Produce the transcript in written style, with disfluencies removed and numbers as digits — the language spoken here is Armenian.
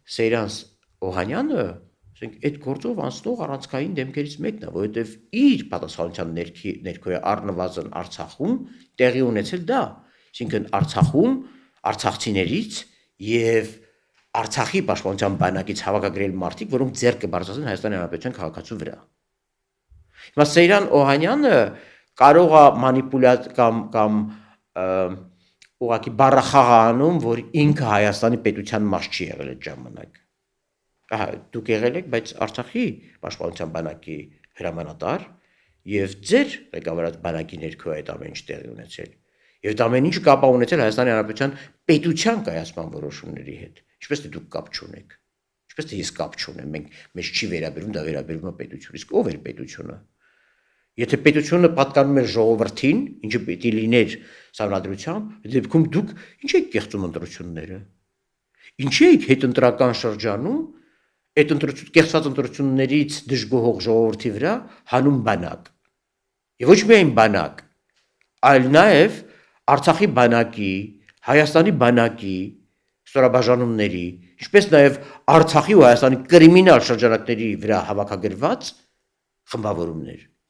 Սեյրանս Օհանյանը, ասենք, այդ գործով անցնող առանցքային դեմքերից մեկն է, որովհետև իր պատասխանության ներքո է առնվազն Արցախում տեղի ունեցել դա, այսինքն Արցախում արցախցիներից եւ Արցախի պաշտպանության բանակից հավաքագրել մարդիկ, որոնք ձեռք կբարձրացնեն Հայաստանի Հանրապետության քաղաքացու վրա։ Հիմա Սեյրան Օհանյանը կարող է մանիպուլյատ կամ ուղղակի բառախաղ անում, որ ինքը Հայաստանի պետության մաս չի եղել այդ ժամանակ։ Ահա դուք եղել եք, բայց Արցախի պաշտպանության բանակի հրամանատար եւ ձեր ղեկավարած բանակի ներքո այդ ամեն ինչ տեղի ունեցել։ Եվ դա ամեն ինչը կապ ունեցել Հայաստանի Հանրապետության պետության կայացման որոշումների հետ։ Ինչպես թե դուք կապ չունեք։ Ինչպես թե ես կապ չունեմ, մեզ չի վերաբերում, դա վերաբերում է պետություն։ Իսկ ով է պետությունը։ Եթե պետությունը պատկանում էր ժողովրդին, ինչը պիտի լիներ սահմանադրությամբ, այդ դեպքում դուք ինչ եք կեղծում ընտրությունները։ Ինչի եք հետընտրական շրջանում այդ կեղծված ընտրություններից դժգոհող ժողովրդի վրա հանում բանակ։ Եվ ոչ միայն բանակ, այլ նաև Արցախի բանակի, Հայաստանի բանակի ստորաբաժանումների, ինչպես նաև Արցախի ու Հայաստանի կրիմինալ շրջանակների վրա հավաքագրված խմբավորումներ։